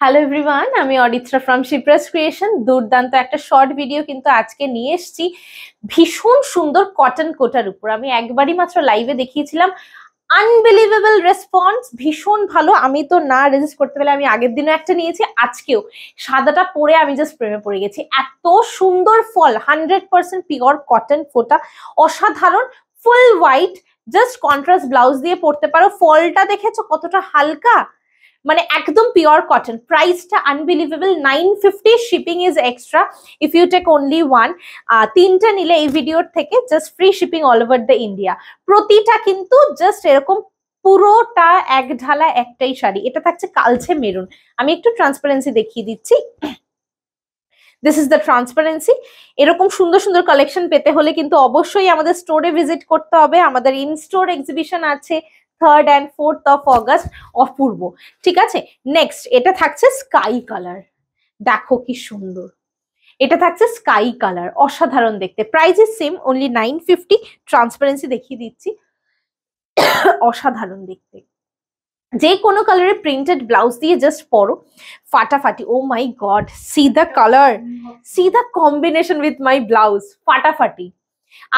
Hello everyone, আমি Aritra from Shipra's creation. দুর্দান্ত একটা শর্ট ভিডিও কিন্তু আজকে নিয়ে এসেছি ভীষণ সুন্দর কটন কোটার উপর। আমি একবারই মাত্র লাইভে দেখিয়েছিলাম, আনবিলিভেবল রেসপন্স, ভীষণ ভালো। আমি তো না রেজিস্ট করতে পারলে আমি আগের দিনও একটা নিয়েছি, আজকেও সাদাটা পরে আমি জাস্ট প্রেমে পড়ে গেছি। এত সুন্দর ফল, 100% পিওর কটন কোটা, অসাধারণ। Full white, just contrast blouse দিয়ে পরতে পারো। ফলটা দেখেছো কতটা হালকা, মানে একদম পিওর কটন। প্রাইসটা unbelievable, 950। Shipping is extra if you take only one. তিনটা নিলে এই ভিডিওর থেকে just free shipping all over the India. প্রতিটা কিন্তু জাস্ট এরকম পুরোটা এক ঢালা একটাই শাড়ি। এটা থাকছে কালচে মেরুন। আমি একটু ট্রান্সপারেন্সি দেখিয়ে দিচ্ছি। This is the transparency. এরকম সুন্দর সুন্দর কালেকশন পেতে হলে কিন্তু অবশ্যই আমাদের স্টোরে ভিজিট করতে হবে। আমাদের ইন স্টোর এক্সিবিশন আছে 3rd and 4th of August, অপূর্ব। ঠিক আছে, নেক্সট এটা থাকছে স্কাই কালার। দেখো কি সুন্দর, এটা থাকছে স্কাই কালার, অসাধারণ দেখতে। Price is same, only 950। Transparency দেখিয়ে দিচ্ছি, অসাধারণ দেখতে। যে কোনো কালারের প্রিন্টেড ব্লাউজ দিয়ে জাস্ট পরো, ফাটাফাটি। Oh my god, see the colour, see the combination with my blouse, ফাটাফাটি।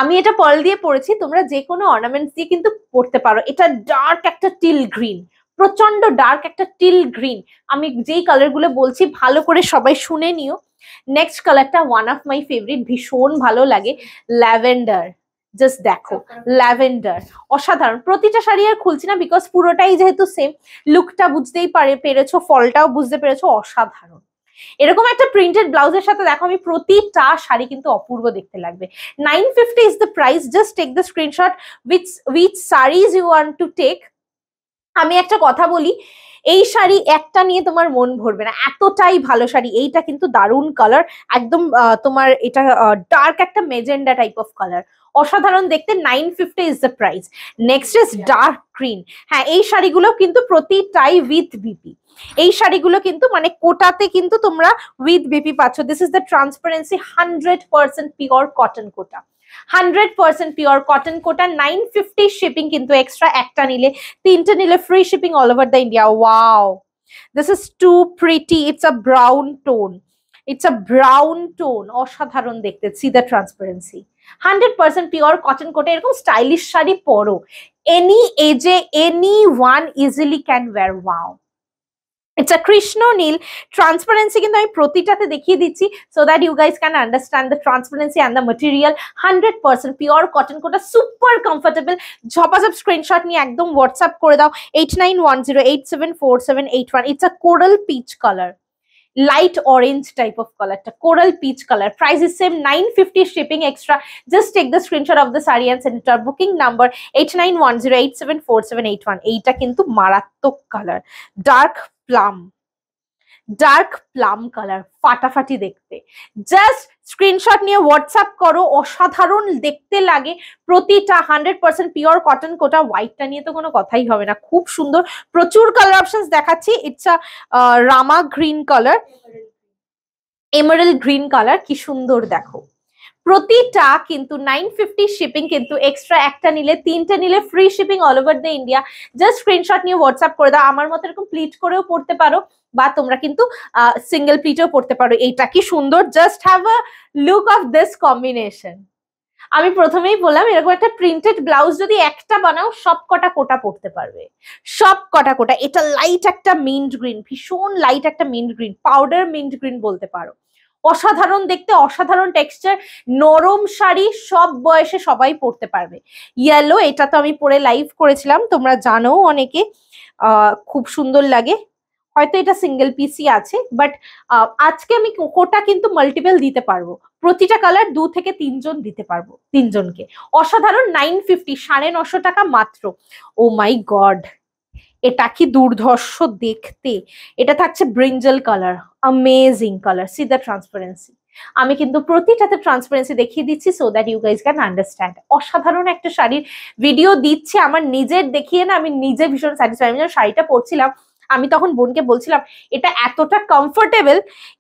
আমি এটা পার্ল দিয়ে পরেছি, তোমরা যে কোনো অর্নামেন্টস দিয়ে কিন্তু পরতে পারো। এটা ডার্ক একটা টিল গ্রিন, প্রচন্ড ডার্ক একটা টিল গ্রিন। আমি যেই কালার গুলো বলছি ভালো করে সবাই শুনে নিও। নেক্সট কালারটা ওয়ান অফ মাই ফেভারিট, ভীষণ ভালো লাগে, ল্যাভেন্ডার। জাস্ট দেখো, ল্যাভেন্ডার, অসাধারণ। প্রতিটা শাড়ি আর খুলছি না, বিকজ পুরোটাই যেহেতু সেম, লুকটা বুঝতেই পেরেছো, ফলটাও বুঝতে পেরেছো, অসাধারণ। এরকম একটা প্রিন্টেড ব্লাউজের সাথে দেখো, আমি প্রতিটা শাড়ি কিন্তু অপূর্ব দেখতে লাগবে। 950 is the price. Just take the screenshot which saris you want to take. আমি একটা কথা বলি, এই শাড়ি একটা নিয়ে তোমার মন ভরবে না, এতটাই ভালো শাড়ি। এইটা কিন্তু দারুণ কালার, একদম তোমার এটা ডার্ক একটা মেজেন্ডা টাইপ অফ কালার, অসাধারণ দেখতে। 950 is the price. Next is dark green. হ্যাঁ, এই শাড়িগুলো কিন্তু প্রতিটাই উইথ বিপি। এই শাড়িগুলো কিন্তু মানে কোটাতে কিন্তু তোমরা উইথ বিপি পাচ্ছ। This is the transparency, 100% pure cotton Kota, 100% pure cotton Kota. 950 shipping কিন্তু এক্সট্রা, একটা নিলে, তিনটে নিলে free shipping all over the India. Wow, this is too pretty. It's a brown tone, it's a brown tone, অসাধারণ দেখতে। See the transparency, 100% pure cotton Kota. এরকম stylish sari পরো, any age anyone easily can wear. Wow, it's a Krishna Neil. Transparency কিন্তু আমি প্রতিটাতে দেখিয়ে দিচ্ছি, so that you guys can understand the transparency and the material. 100% pure cotton Kota, super comfortable. ঝপাঝপ screenshot নিয়ে একদম হোয়াটসঅ্যাপ করে দাও, 8910874781। It's a coral peach colour, light orange type of কালারটা, coral peach colour. Price is same, 950 shipping extra. Just take the screenshot of the sari and send it our booking number 8910874781। এইটা কিন্তু মারাত্মক colour, dark plum, dark plum colour, ফাটাফাটি দেখতে। Just screenshot নিয়ে WhatsApp করো, অসাধারণ দেখতে লাগে প্রতিটা। 100% পিওর কটন কোটা। হোয়াইটটা নিয়ে তো কোনো কথাই হবে না, খুব সুন্দর। প্রচুর কালার অপশনস দেখাচ্ছি। It's a Rama green colour, emerald green colour, কি সুন্দর দেখো। প্রতিটা কিন্তু 950 শিপিং কিন্তু এক্সট্রা, একটা নিলে, তিনটে নিলে free shipping all over the India. Just screenshot নিয়ে হোয়াটসঅ্যাপ করে দাও। আমার মতো এরকম প্লিট করেও পড়তে পারো, বা তোমরা কিন্তু সিঙ্গেল প্লিটেও পড়তে পারো। এইটা কি সুন্দর, just have a look of this combination. আমি প্রথমেই বললাম, এরকম একটা প্রিন্টেড ব্লাউজ যদি একটা বানাও, সব কটা কোটা পড়তে পারবে, সব কটা কোটা। এটা লাইট একটা মিন্ট গ্রিন, ভীষণ লাইট একটা mint green, powder mint green বলতে পারো। অসাধারণ দেখতে, অসাধারণ টেক্সচার, নরম শাড়ি, সব বয়সে সবাই পরতে পারবে। ইয়েলো, এটা তো আমি পরে লাইভ করেছিলাম, তোমরা জানো অনেকে, খুব সুন্দর লাগে। হয়তো এটা সিঙ্গেল পিসই আছে, বাট আজকে আমি কোটা কিন্তু মাল্টিপল দিতে পারবো। প্রতিটা কালার 2 থেকে 3 জন দিতে পারবো, 3 জনকে। অসাধারণ, 950, 950 টাকা মাত্র। ও মাই গড, এটা কি দুর্ধর্ষ দেখতে। এটা থাকছে brinjal colour, amazing colour. See the transparency. আমি কিন্তু প্রতিটাতে ট্রান্সপারেন্সি দেখিয়ে দিচ্ছি, so that you guys can understand. অসাধারণ একটা শাড়ির ভিডিও দিচ্ছে, আমার নিজের দেখিয়ে না আমি নিজে ভীষণ স্যাটিসফাই। আমি যখন শাড়িটা পরছিলাম, আমি তখন বোনকে বলছিলাম এটা এতটা কমফোর্টেবল।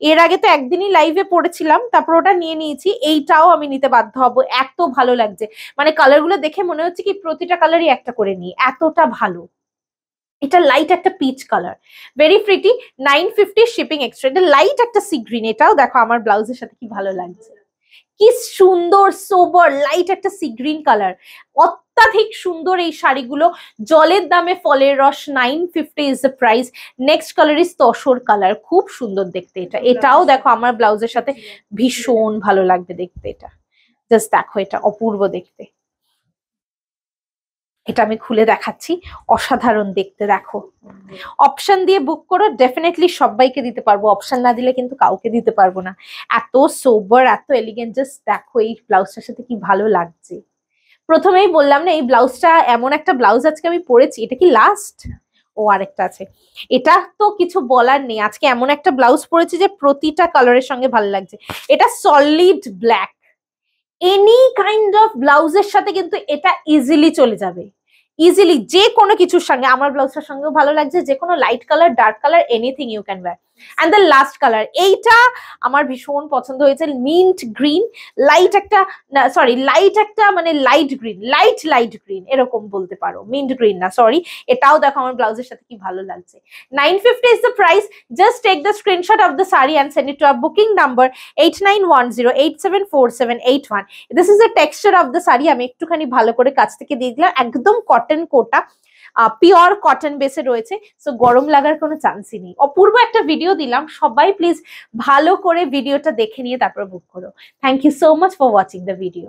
এর আগে তো একদিনই লাইভে পড়েছিলাম, তারপর ওটা নিয়ে নিয়েছি, এইটাও আমি নিতে বাধ্য হবো, এত ভালো লাগছে। মানে কালারগুলো দেখে মনে হচ্ছে কি প্রতিটা কালারই একটা করে নিই, এতটা ভালো। এটা লাইট একটা peach colour, very pretty, 950 shipping extra. এটা লাইট একটা সি গ্রিন, এটাও দেখো আমার ব্লাউজের সাথে কি ভালো লাগছে, কি সুন্দর সোবার লাইট একটা সি গ্রিন কালার, অত্যাধিক সুন্দর এই শাড়িগুলো। জলের দামে ফলের রস, 950 is the price. Next colour is tussar colour, খুব সুন্দর দেখতে এটা, এটাও দেখো আমার ব্লাউজের সাথে ভীষণ ভালো লাগবে দেখতে। এটা জাস্ট দেখো, এটা অপূর্ব দেখতে। এটা আমি খুলে দেখাচ্ছি, অসাধারণ দেখতে দেখো। অপশন দিয়ে বুক করো, ডেফিনেটলি সবাইকে দিতে পারবো, অপশন না দিলে কিন্তু কাউকে দিতে পারবো না। এত সোবার, এত এলিগেন্ট, জাস্ট দেখো এই ব্লাউজটার সাথে কি ভালো লাগছে। প্রথমেই বললাম না এই ব্লাউজটা এমন একটা ব্লাউজ আজকে আমি পরেছি, এটা কি লাস্ট? ও আরেকটা আছে, এটা তো কিছু বলার নেই, আজকে এমন একটা ব্লাউজ পরেছি যে প্রতিটা কালারের সঙ্গে ভালো লাগছে। এটা solid black, any kind of ব্লাউজের সাথে কিন্তু এটা ইজিলি চলে যাবে, ইজিলি যে কোনো কিছুর সঙ্গে। আমার ব্লাউজটার সঙ্গেও ভালো লাগছে, যে কোনো light colour, dark colour, anything you can wear. And the last colour, এইটা আমার ভীষণ পছন্দ হয়েছে, মিন্ট গ্রিন, লাইট একটা, সরি লাইট একটা মানে লাইট গ্রিন, লাইট গ্রিন এরকম বলতে পারো, মিন্ট গ্রিন না, সরি। এটাও দেখো আমার ব্লাউজের সাথে কি ভালো লাগছে। 950 is the price. Just take the screenshot of the saree and send it to our booking number 8910874781. This is the texture of the saree. আমি একটুখানি ভালো করে কাছ থেকে দিয়ে দিলাম, একদম কটন কোটা, পিওর কটন বেসে রয়েছে, সো গরম লাগার কোনো চান্সই নেই। অপূর্ব একটা ভিডিও দিলাম, সবাই প্লিজ ভালো করে ভিডিওটা দেখে নিয়ে তারপর বুক করো। Thank you so much for watching the video.